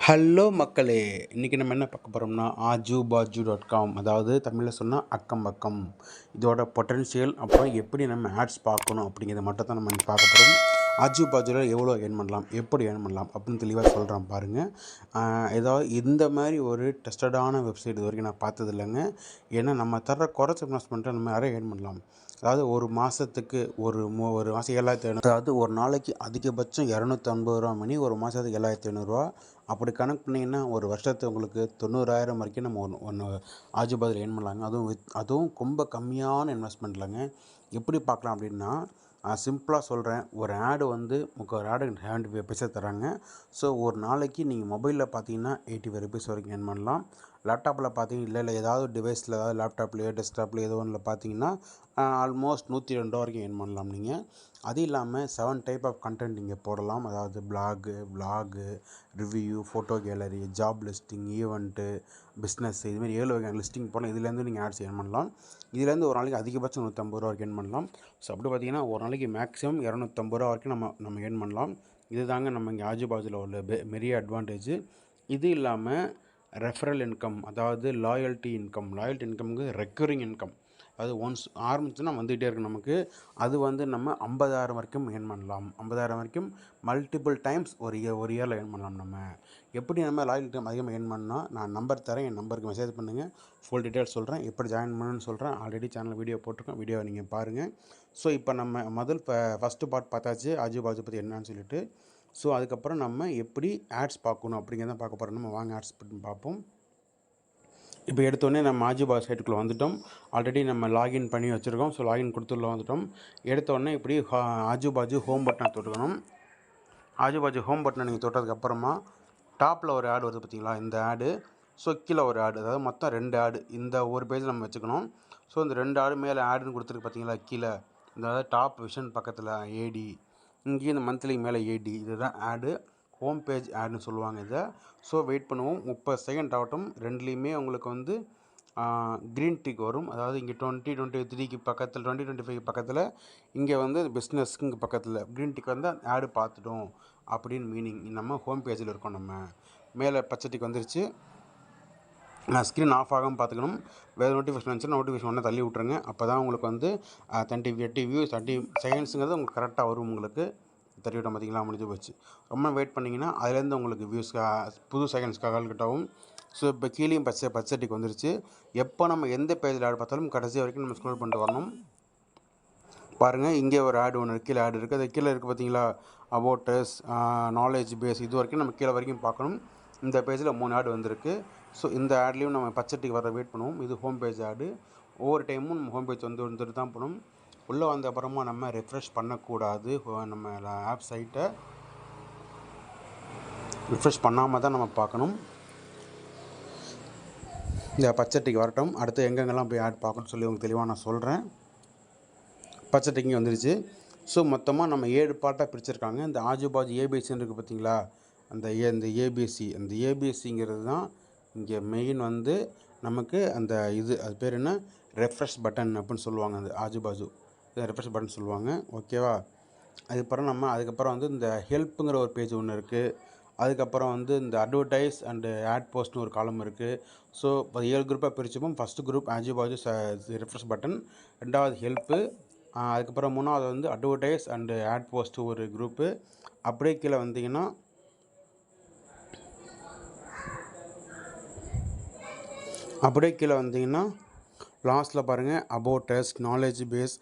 Hello மக்களே! இன்றைக்கி நம்ம என்ன பார்க்க போகிறோம்னா, ajubaaju.com அதாவது தமிழில் சொன்னால் அக்கம் பக்கம். இதோட பொட்டன்ஷியல் அப்புறம் எப்படி நம்ம ஆட்ஸ் பார்க்கணும் அப்படிங்கிறத மட்டும் தான் நம்ம இன்னைக்கு பார்க்க போகிறோம். ஆஜுபாஜுல எவ்வளோ ஏர்ன் பண்ணலாம், எப்படி ஏர்ன் பண்ணலாம் அப்படின்னு தெளிவாக சொல்கிறேன் பாருங்கள். ஏதாவது இந்த மாதிரி ஒரு டெஸ்டடான வெப்சைட் இது வரைக்கும் நான் பார்த்தது இல்லைங்க. ஏன்னா நம்ம தர்ற குறைச்ச இன்வெஸ்ட்மெண்ட்டை நம்ம நிறைய ஏர்ன் பண்ணலாம். அதாவது ஒரு மாதத்துக்கு ஒரு மாதம் 7500, அதாவது ஒரு நாளைக்கு அதிகபட்சம் 250 ரூபா மணி, ஒரு மாதத்துக்கு 7500 அப்படி கணக்கு பண்ணிங்கன்னா ஒரு வருஷத்துக்கு உங்களுக்கு 90,000 வரைக்கும் நம்ம ஒன்று ஆஜுபாஜுல ஏர்ன் பண்ணலாங்க. அதுவும் ரொம்ப கம்மியான இன்வெஸ்ட்மெண்ட் இல்லைங்க. எப்படி பார்க்கலாம் அப்படின்னா, சிம்பிளாக சொல்கிறேன். ஒரு ஆடு வந்து ஒரு ஆடு 75 பைசா தராங்க. ஸோ ஒரு நாளைக்கு நீங்கள் மொபைலில் பார்த்தீங்கன்னா 85 ருபீஸ் வரைக்கும் ஏர்ன் பண்ணலாம். லேப்டாப்பில் பார்த்தீங்கன்னா இல்லை ஏதாவது டிவைஸில், ஏதாவது லேப்டாப்லேயோ டெஸ்க்டாப்லேயோ ஏதோ ஒன்றில் பார்த்தீங்கன்னா ஆல்மோஸ்ட் 102 ரூபா வரைக்கும் ஏர்ன் பண்ணலாம் நீங்கள். அது இல்லாமல் 7 டைப் ஆஃப் கண்டென்ட் நீங்கள் போடலாம். அதாவது vlog, review, photo gallery, job listing, event, business, இதுமாரி 7 வகையான லிஸ்டிங் போடலாம். இதுலேருந்து நீங்கள் ஆட்ஸ் ஏர்ன் பண்ணலாம். இதுலேருந்து ஒரு நாளைக்கு அதிகபட்சம் 150 ரூபா வரைக்கும் ஏர்ன் பண்ணலாம். ஸோ அப்படி பார்த்தீங்கன்னா ஒரு நாளைக்கு மேக்ஸிமம் 250 ரூபா வரைக்கும் நம்ம ஏர்ன் பண்ணலாம். இது தாங்க நம்ம இங்கே ஆஜுபாஜுல உள்ள பெரிய அட்வான்டேஜ். இது இல்லாமல் ரெஃபரல் இன்கம், அதாவது லாயல்ட்டி இன்கம்ங்கிறது ரெக்கரிங் இன்கம். அது ஒன்ஸ் ஆரம்பிச்சுன்னா வந்துகிட்டே இருக்கும் நமக்கு. அது வந்து நம்ம 50,000 வரைக்கும் ஏர்ன் பண்ணலாம். 50,000 வரைக்கும் மல்டிபிள் டைம்ஸ் ஒரு இயரில் ஏர்ன் பண்ணலாம். நம்ம எப்படி நம்ம லாயல்ட்டி அதிகமாக ஏர்ன் பண்ணால் நான் நம்பர் தரேன், என் நம்பருக்கு மெசேஜ் பண்ணுங்கள். ஃபுல் டீட்டெயில்ஸ் சொல்கிறேன், எப்படி ஜாயின் பண்ணணும்னு சொல்கிறேன். ஆல்ரெடி சேனலில் வீடியோ போட்டிருக்கேன், வீடியோவை நீங்கள் பாருங்கள். ஸோ இப்போ நம்ம ஃபஸ்ட்டு பார்ட் பார்த்தாச்சு ஆஜுபாஜு பற்றி என்னன்னு சொல்லிட்டு. ஸோ அதுக்கப்புறம் நம்ம எப்படி ஆட்ஸ் பார்க்கணும் அப்படிங்கிறத பார்க்க போகிறோம். நம்ம வாங்க ஆட்ஸ் பற்றி பார்ப்போம். இப்போ எடுத்தோடனே நம்ம ஆஜுபாஜு சைட்டுக்குள்ளே வந்துவிட்டோம். ஆல்ரெடி நம்ம லாகின் பண்ணி வச்சுருக்கோம். ஸோ லாகின் கொடுத்துள்ள வந்துவிட்டோம். எடுத்தோடனே இப்படி ஆஜுபாஜு ஹோம் பட்டனை தொட்டுக்கணும். ஆஜுபாஜு ஹோம் பட்டனை நீங்கள் தொட்டதுக்கப்புறமா டாப்பில் ஒரு ஆடு வருது பார்த்தீங்களா, இந்த ஆடு. ஸோ கீழே ஒரு ஆடு, அதாவது மொத்தம் 2 ஆடு இந்த ஒரு பேஜில் நம்ம வச்சுக்கணும். ஸோ இந்த 2 ஆடு மேலே ஆடுன்னு கொடுத்துருக்கு பார்த்தீங்களா கீழே, இந்த டாப் விஷன் பக்கத்தில் ஏடி, இங்கேயும் இந்த மந்த்லி மேலே ஏடி, இதுதான் ஆடு. ஹோம் பேஜ் ஆடுன்னு சொல்லுவாங்க இதை. ஸோ வெயிட் பண்ணுவோம், 30 செகண்ட் ஆகட்டும். ரெண்டுலேயுமே உங்களுக்கு வந்து க்ரீன் டிக் வரும். அதாவது இங்கே 2023க்கு பக்கத்தில், 2025 பக்கத்தில், இங்கே வந்து பிஸ்னஸ்க்கு இங்கே பக்கத்தில் க்ரீன் டிக் வந்து ஆடு பார்த்துட்டோம் அப்படின்னு மீனிங். நம்ம ஹோம் பேஜில் இருக்கோம். நம்ம மேலே பச்சை டிக் வந்துருச்சு. ஸ்க்ரீன் ஆஃப் ஆகாமல் பார்த்துக்கணும். வேறு நோட்டிஃபிகேஷன் வந்துச்சுன்னா நோட்டிஃபிகேஷன் ஒன்றா தள்ளி விட்ருங்க. அப்போ தான் உங்களுக்கு வந்து 30 வியூஸ் 30 செகண்ட்ஸுங்கிறது உங்களுக்கு கரெக்டாக வரும். உங்களுக்கு 30 விட்டோம் பார்த்தீங்களா, முடிஞ்சு போச்சு. ரொம்ப வெயிட் பண்ணிங்கன்னா அதுலேருந்து உங்களுக்கு வியூஸ் புது செகண்ட்ஸ்க்காக கால்கட்டாகும். ஸோ இப்போ கீழேயும் பச்சை டிக் வந்துருச்சு. எப்போ நம்ம எந்த பேஜில் ஆட் பார்த்தாலும் கடைசி வரைக்கும் நம்ம ஸ்க்ரோல் பண்ணிட்டு வரணும். பாருங்கள், இங்கே ஒரு ஆடு ஒன்று கீழே ஆடு இருக்குது. அது கீழே இருக்குது பார்த்தீங்களா, அபவுட் அஸ், நாலேஜ் பேஸ், இது வரைக்கும் நம்ம கீழே வரைக்கும் பார்க்கணும். இந்த பேஜில் 3 ஆடு வந்திருக்கு. ஸோ இந்த ஆட்லேயும் நம்ம பச்சைட்டிக்கு வர வெயிட் பண்ணுவோம். இது ஹோம் பேஜ் ஆடு. ஒவ்வொரு டைமும் நம்ம ஹோம் பேஜ் வந்துட்டு தான் போகணும். உள்ளே வந்த அப்புறமா நம்ம ரெஃப்ரெஷ் பண்ணக்கூடாது. நம்ம ஆப் சைட்டை ரெஃப்ரெஷ் பண்ணாமல் தான் நம்ம பார்க்கணும். இந்த பச்சைட்டிக்கு வரட்டும். அடுத்து எங்கெங்கெல்லாம் போய் ஆட் பார்க்கணும்னு சொல்லி உங்களுக்கு தெளிவாக நான் சொல்கிறேன். பச்சை டிக்கிங் வந்துருச்சு. ஸோ மொத்தமாக நம்ம 7 பார்ட்டாக பிரிச்சிருக்காங்க. இந்த ஆஜுபாஜு ஏபிசின்னு இருக்குது பார்த்தீங்களா, இந்த ஏபிசி, அந்த ஏபிசிங்கிறது தான் இங்கே மெயின் வந்து நமக்கு அந்த அது பேர் என்ன, ரெஃப்ரெஷ் பட்டன் அப்படின்னு சொல்லுவாங்க. அந்த ஆஜுபாஜு ரெஃப்ரெஷ் பட்டன் சொல்லுவாங்க. ஓகேவா. அதுக்கப்புறம் வந்து இந்த ஹெல்ப்புங்கிற ஒரு பேஜ் ஒன்று இருக்குது. அதுக்கப்புறம் வந்து இந்த அட்வர்டைஸ் அண்டு ஆட் போஸ்ட்னு ஒரு காலம் இருக்குது. ஸோ இப்போ 7 குரூப்பாக பிரிச்சுப்போம். ஃபஸ்ட்டு குரூப் ஆஜுபாஜு ரெஃப்ரெஷ் பட்டன், 2வது ஹெல்ப்பு, அதுக்கப்புறம் 3வது வந்து அட்வர்டைஸ் அண்டு ஆட் போஸ்ட்டு ஒரு குரூப்பு. அப்படியே கீழே வந்தீங்கன்னா லாஸ்ட்டில் பாருங்கள், about us, knowledge base,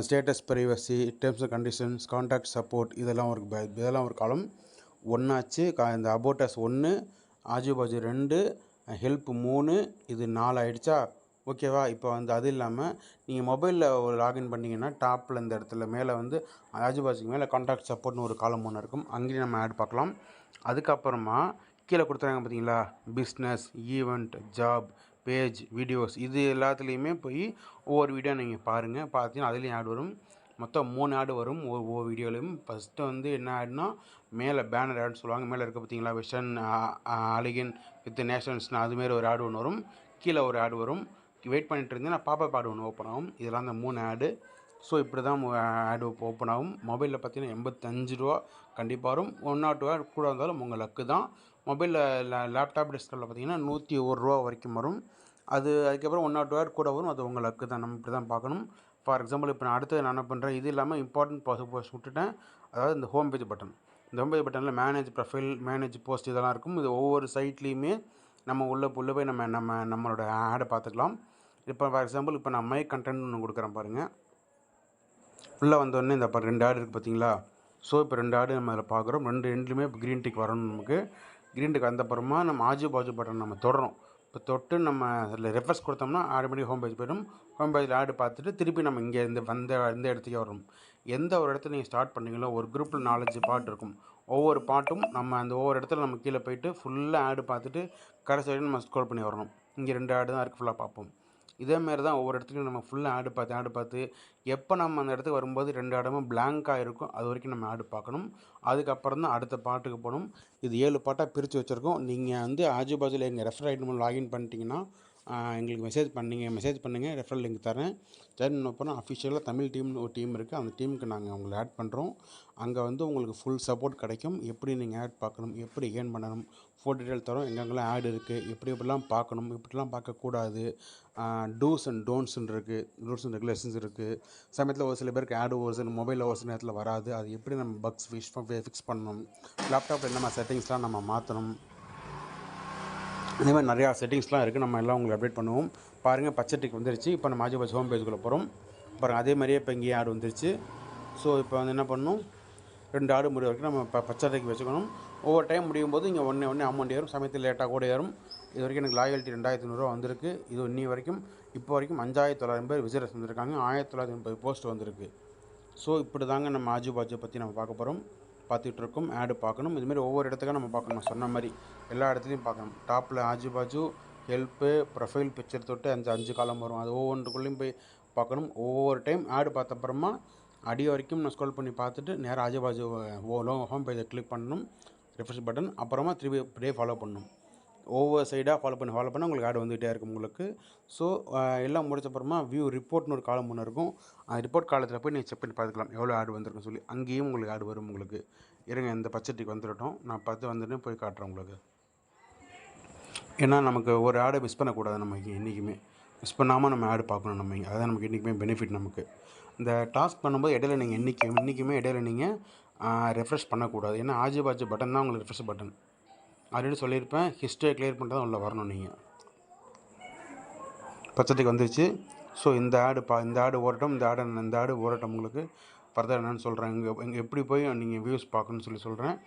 status privacy, terms and conditions, contact support, இதெல்லாம் ஒரு காலம். ஒன்றாச்சு. இந்த அபவுட் அஸ் 1, ஆஜுபாஜு 2, ஹெல்ப் 3, இது 4 ஆகிடுச்சா. ஓகேவா. இப்போ வந்து அது இல்லாமல் நீங்கள் மொபைலில் ஒரு லாகின் பண்ணிங்கன்னா டாப்பில் இந்த இடத்துல மேலே வந்து ஆஜுபாஜுக்கு மேலே கான்டாக்ட் சப்போர்ட்னு ஒரு காலம் ஒன்று இருக்கும். அங்கேயும் நம்ம ஆட் பார்க்கலாம். அதுக்கப்புறமா கீழே கொடுத்துறாங்க பார்த்தீங்களா, business, event, job, page, videos, இது எல்லாத்துலேயுமே போய் ஒவ்வொரு வீடியோ நீங்கள் பார்த்தீங்கன்னா அதுலேயும் ஆட் வரும். மொத்தம் 3 ஆடு வரும் ஒவ்வொரு வீடியோலையும். ஃபஸ்ட்டு வந்து என்ன ஆடுனா, மேலே பேனர் ஆடுன்னு சொல்லுவாங்க. மேலே இருக்க பார்த்தீங்களா, விஷன், அலிகன் வித் நேஷன்ஸ்னு அதுமாரி ஒரு ஆடு ஒன்று வரும். கீழே ஒரு ஆடு வரும். வெயிட் பண்ணிட்டு இருந்தீங்கன்னா பாப்பப் ஆடு ஒன்று ஓப்பன் ஆகும். இதெல்லாம் அந்த 3 ஆடு. ஸோ இப்படி தான் ஆடு ஓப்பன் ஆகும். மொபைலில் பார்த்தீங்கன்னா 85 ரூபா கண்டிப்பாக வரும். 1 or 2 ஆட் கூட இருந்தாலும் உங்கள் லக்கு தான். மொபைலில் லேப்டாப் டிஸ்கவுண்டில் பார்த்தீங்கன்னா ரூ. 101 வரைக்கும் வரும். அதுக்கப்புறம் 1 ஆர் 2 கூட வரும். அது உங்களுக்கு தான், நம்ம இப்படி தான் பார்க்கணும். ஃபார் எக்ஸாம்பிள் இப்போ நான் அடுத்து நான் என்ன பண்ணுறேன், இது இல்லாமல் இம்பார்ட்டன்ட் போஸ்ட் விட்டுட்டேன். அதாவது இந்த ஹோம் பேஜ் பட்டன், இந்த ஹோம் பேஜ் பட்டனில் மேனேஜ் ப்ரொஃபைல், மேனேஜ் போஸ்ட் இதெல்லாம் இருக்கும். இது ஒவ்வொரு சைட்லேயுமே நம்ம உள்ளே போய் நம்மளோட ஆடை பார்த்துக்கலாம். இப்போ ஃபார் எக்ஸாம்பிள் இப்போ நான் மை கண்டென்ட் ஒன்று கொடுக்குறேன் பாருங்கள். உள்ளே வந்தோடனே இந்த 2 ஆடு இருக்குது பார்த்தீங்களா. ஸோ இப்போ 2 ஆடு நம்ம அதில் பார்க்குறோம். ரெண்டுலேயுமே இப்போ க்ரீன் டிக் வரணும். நமக்கு க்ரீன் டிக் வந்தப்புறமா நம்ம ஆஜு பாஜு பட்டன் நம்ம தொடரும். இப்போ தொட்டு நம்ம அதில் ரெஃப்ரெஷ் கொடுத்தோம்னா ஆட்டோமேட்டிக் ஹோம் பேஜ் போய்டும். ஹோம் பேஜில் ஆடு பார்த்துட்டு திருப்பி நம்ம இங்கே இந்த இடத்துக்கே வரும். எந்த ஒரு இடத்துல நீங்கள் ஸ்டார்ட் பண்ணீங்களோ ஒரு குரூப்பில் 4-5 பாட்டு இருக்கும். ஒவ்வொரு பாட்டும் நம்ம அந்த ஒவ்வொரு இடத்துல நம்ம கீழே போய்ட்டு ஃபுல்லாக ஆடு பார்த்துட்டு கடைசி வரைக்கும் நம்ம ஸ்க்ரோல் பண்ணி வரணும். இங்கே 2 ஆடு தான் இருக்குது, ஃபுல்லாக பார்ப்போம். இதேமாரி தான் ஒவ்வொரு இடத்துலையும் நம்ம ஃபுல்லாக ஆடு பார்த்து எப்போ நம்ம அந்த இடத்துக்கு வரும்போது 2 இடமும் பிளாங்காக இருக்கும், அது வரைக்கும் நம்ம ஆடு பார்க்கணும். அதுக்கப்புறம் தான் அடுத்த பாட்டுக்கு போகணும். இது 7 பாட்டாக பிரித்து வச்சுருக்கோம். நீங்கள் வந்து ஆஜு பாஜுவில் எங்கள் ரெஃபர் ஐட்டம் லாகின் பண்ணிட்டீங்கன்னா எங்களுக்கு மெசேஜ் பண்ணுங்கள், ரெஃபரல் லிங்க் தரேன். ஜாயின் பண்ணால் அஃபிஷியலாக தமிழ் டீம்னு ஒரு டீம் இருக்குது, அந்த டீமுக்கு நாங்கள் உங்களை ஆட் பண்ணுறோம். அங்கே வந்து உங்களுக்கு ஃபுல் சப்போர்ட் கிடைக்கும். எப்படி நீங்கள் ஆட் பார்க்கணும், எப்படி ஏர்ன் பண்ணணும், ஃபுல் டீட்டெயில் தரோம். எங்கெங்கெல்லாம் ஆட் இருக்குது, எப்படிலாம் பார்க்கணும், இப்படிலாம் பார்க்கக்கூடாது, டூஸ் அண்ட் டோன்ட்ஸ்ன்னு இருக்குது, ரூல்ஸ் அண்ட் ரெகுலேஷன்ஸ் இருக்குது. சமயத்தில் ஒரு சில பேருக்கு ஆடு ஒரு சில மொபைலில் ஒரு சில நேரத்தில் வராது, அது எப்படி நம்ம பக்ஸ் ஃபிக்ஸ் பண்ணணும், லேப்டாப்பில் என்னென்ன செட்டிங்ஸ்லாம் நம்ம மாற்றணும், இந்த மாதிரி நிறையா செட்டிங்ஸ்லாம் இருக்குது. நம்ம எல்லாம் உங்களுக்கு அப்டேட் பண்ணுவோம். பாருங்கள், பச்சை டிக் வந்துருச்சு. இப்போ நம்ம ஆஜு பாஜு ஹோம் பேஜுக்குள்ளே போகிறோம். பாருங்கள், அதே மாதிரியே இப்போ இங்கேயே ஆடு வந்துருச்சு. ஸோ இப்போ வந்து என்ன பண்ணணும், 2 ஆடு முடிவு வரைக்கும் நம்ம பச்சை டிக் வச்சுக்கணும். ஒவ்வொரு டைம் முடியும் போது இங்கே ஒன்று அமௌண்ட் ஏறும், சமயத்தில் லேட்டாக கூட ஏறும். இது வரைக்கும் எனக்கு லாயல்ட்டி 2500 வந்திருக்கு. இது இன்னி வரைக்கும் இப்போ வரைக்கும் 5900 பேர் விசிட்டர்ஸ் வந்திருக்காங்க, 1930 போஸ்ட் வந்திருக்கு. ஸோ இப்படி தாங்க நம்ம ஆஜு பாஜு பற்றி நம்ம பார்க்க போகிறோம். பார்த்துட்ருக்கோம். ஆடு பார்க்கணும். இதுமாரி ஒவ்வொரு இடத்துக்கும் நம்ம பார்க்கணும். நான் சொன்ன மாதிரி எல்லா இடத்துலையும் பார்க்கணும். டாப்பில் ஆஜு பாஜு, ஹெல்ப்பு, ப்ரொஃபைல் பிக்சர் தொட்டு 5 காலம் வரும். அது ஒவ்வொன்றுக்குள்ளேயும் போய் பார்க்கணும். ஒவ்வொரு டைம் ஆடு பார்த்த அப்புறமா அடி வரைக்கும் நான் ஸ்க்ரோல் பண்ணி பார்த்துட்டு நேராக ஆஜு பாஜு ஹோம் பேஜை கிளிக் பண்ணணும், ரெஃப்ரெஷ் பட்டன். அப்புறமா திருப்பி அப்படியே ஃபாலோ பண்ணணும். ஒவ்வொரு சைடாக ஃபாலோ பண்ண உங்களுக்கு ஆடு வந்துகிட்டே இருக்கும் உங்களுக்கு. ஸோ எல்லாம் முடிச்சப்பறமா வியூ ரிப்போர்ட்னு ஒரு காலம் ஒன்று இருக்கும். அந்த ரிப்போர்ட் காலத்தில் போய் நீங்கள் செக் பண்ணி பார்த்துக்கலாம் எவ்வளோ ஆடு வந்திருக்குன்னு சொல்லி. அங்கேயும் உங்களுக்கு ஆடு வரும் உங்களுக்கு. இருங்க, இந்த பட்ஜெட்டுக்கு வந்துடட்டும், நான் வந்துட்டு போய் காட்டுறேன் உங்களுக்கு. ஏன்னா நமக்கு ஒரு ஆடை மிஸ் பண்ணக்கூடாது. நம்ம என்றைக்குமே மிஸ் பண்ணாமல் நம்ம ஆடு பார்க்கணும். நம்ம அதுதான் நமக்கு என்றைக்குமே பெனிஃபிட். நமக்கு இந்த டாஸ்க் பண்ணும்போது இடையில நீங்கள் என்றைக்குமே இடையில நீங்கள் ரெஃப்ரெஷ் பண்ணக்கூடாது. ஏன்னா ஆஜு பாஜு பட்டன் தான் உங்களுக்கு ரெஃப்ரெஷ் பட்டன். ஆல்ரெடி சொல்லியிருப்பேன், ஹிஸ்ட்ரியை கிளியர் பண்ணிட்டு தான் உள்ளே வரணும் நீங்கள். பட்ஜெட்டுக்கு வந்துருச்சு. ஸோ இந்த ஆடு ஓடட்டும், இந்த ஆடு ஓடட்டும். உங்களுக்கு ஃபர்தர் என்னென்னு சொல்கிறேன், இங்கே எப்படி போய் நீங்கள் வியூஸ் பார்க்கணுன்னு சொல்கிறேன்.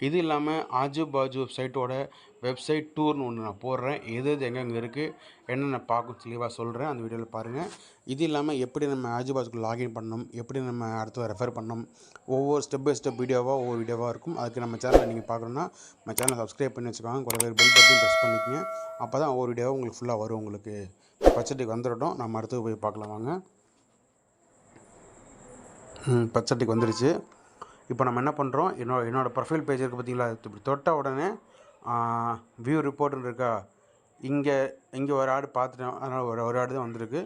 இது இல்லாமல் ஆஜு பாஜு சைட்டோட வெப்சைட் டூர்னு ஒன்று நான் போடுறேன். எது எங்கெங்கே இருக்குது, என்னென்ன பார்க்கணும் தெளிவாக சொல்கிறேன், அந்த வீடியோவில் பாருங்கள். இது இல்லாமல் எப்படி நம்ம ஆஜு பாஜுக்கு லாகின் பண்ணணும், எப்படி நம்ம அடுத்து ரெஃபர் பண்ணணும், ஒவ்வொரு ஸ்டெப் பை ஸ்டெப் ஒவ்வொரு வீடியோவாக இருக்கும். அதுக்கு நம்ம சேனலை நீங்கள் பார்க்கணுன்னா நம்ம சேனலை சப்ஸ்கிரைப் பண்ணி வச்சுக்கோங்க, கூட பெல் பட்டன் ப்ரெஸ் பண்ணிக்கங்க. அப்போ தான் ஒவ்வொரு வீடியோவாக உங்களுக்கு ஃபுல்லாக வரும். உங்களுக்கு பட்ஜெட்டுக்கு வந்துடட்டும், நம்ம அடுத்து போய் பார்க்கலாம் வாங்க. பட்ஜெட்டுக்கு வந்துருச்சு. இப்போ நம்ம என்ன பண்ணுறோம், என்னோடய ப்ரொஃபைல் பேஜ் இருக்குது பார்த்தீங்களா, இப்படி தொட்ட உடனே வியூ ரிப்போர்ட்னு இருக்கா, இங்கே ஒரு ஆடு பார்த்துட்டோம். அதனால் ஒரு ஆடு தான் வந்திருக்கு.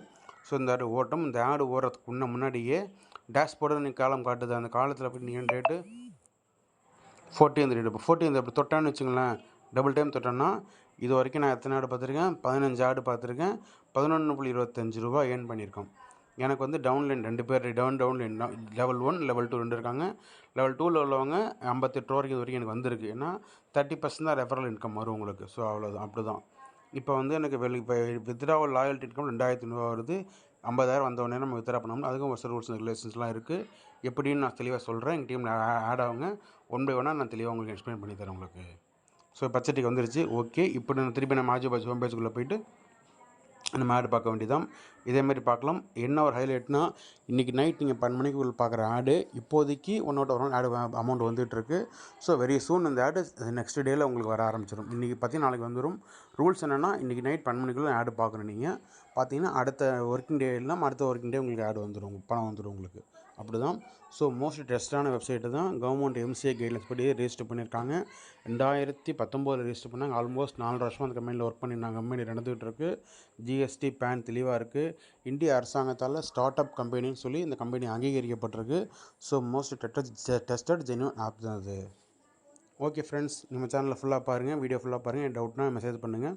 ஸோ இந்த ஆடு ஓட்டம். இந்த ஆடு ஓடுறதுக்கு முன்னாடியே டேஷ்போர்டு நீங்கள் காலம் காட்டுது. அந்த காலத்தில் போய் நீங்கள் டேட்டு 40 டேட். இப்போ 40 அப்படி தொட்டான்னு வச்சுங்களேன், டபுள் டைம் தொட்டோன்னா இது வரைக்கும் நான் எத்தனை ஆடு பார்த்துருக்கேன், 15 ஆடு பார்த்துருக்கேன். 11.25 ரூபா ஏர்ன் பண்ணியிருக்கோம். எனக்கு வந்து டவுன்லைன் 2 பேர் டவுன்லைன் லெவல் 1 லெவல் 2 இருக்காங்க. லெவல் 2வில் உள்ளவங்க 58 ரூபா வரைக்கும் இது வரைக்கும் எனக்கு வந்திருக்கு. ஏன்னா 30% தான் ரெஃபரல் இன்கம் வரும் உங்களுக்கு. ஸோ அவ்வளோதான், அப்படி தான். இப்போ வந்து எனக்கு இப்போ வித்ட்ராவல் லாயல்ட்டி இன்கம் 2500 வருது. 50,000 வந்தோடனே நம்ம வித்ட்ரா பண்ணோம்னா அதுக்கும் ஒரு ரூல்ஸ் அண்ட் ரெகுலேஷன்ஸ்லாம் இருக்குது. எப்படின்னு நான் தெளிவாக சொல்கிறேன். எங்கள் டீமில் ஆட் ஆகுங்க. 1 by 1 நான் தெளிவாக உங்களுக்கு எக்ஸ்பிளைன் பண்ணி தரேன் உங்களுக்கு. ஸோ பட்ஜெட்டுக்கு வந்துருச்சு. ஓகே, இப்போ நான் திருப்பி நம்ம ஆஜு பாஜு ஹோம் பேஜுக்குள்ளே போய்ட்டு நம்ம ஆடு பார்க்க வேண்டியதான். இதேமாரி பார்க்கலாம். என்ன ஒரு ஹைலைட்னா, இன்றைக்கி நைட் நீங்கள் 12 மணிக்குள்ள பார்க்குற ஆடு இப்போதைக்கு 1 ஆடு அமௌண்ட் வந்துகிட்ருக்கு. ஸோ வெரி சூன் இந்த ஆடு நெக்ஸ்ட் டேயில் உங்களுக்கு வர ஆரம்பிச்சிடும். இன்றைக்கி பார்த்தீங்கன்னா நாளைக்கு வந்துடும். ரூல்ஸ் என்னென்னா, இன்றைக்கி நைட் 12 மணிக்குள்ளே ஆடு பார்க்கணும். நீங்கள் பார்த்தீங்கன்னா அடுத்த ஒர்க்கிங் டே இல்லாமல் அடுத்த ஒர்க்கிங் டே உங்களுக்கு ஆடு வந்துடும், பணம் வந்துடும் உங்களுக்கு. அப்படி தான். ஸோ மோஸ்ட்லி ட்ரஸ்டான வெப்சைட்டு தான். கவர்மெண்ட் MCA கைட்லைன்ஸ் படி ரெஜிஸ்டர் பண்ணியிருக்காங்க. 2019 ரெஜிஸ்டர் பண்ணாங்க. ஆல்மோஸ்ட் 4 வருஷமாக அந்த கம்பெனியில் ஒர்க் பண்ணியிருந்தாங்க. கம்பெனி நடந்துகிட்டு இருக்குது. GST பேன் தெளிவாக இருக்குது. இந்திய அரசாங்கத்தால் ஸ்டார்ட் அப் கம்பெனின்னு சொல்லி இந்த கம்பெனி அங்கீகரிக்கப்பட்டிருக்கு. So most tested genuine app தான் அது. ஓகே ஃப்ரெண்ட்ஸ், நம்ம சேனலை ஃபுல்லாக பாருங்கள், வீடியோ ஃபுல்லாக பாருங்கள். டவுட்னா மெசேஜ் பண்ணுங்கள்.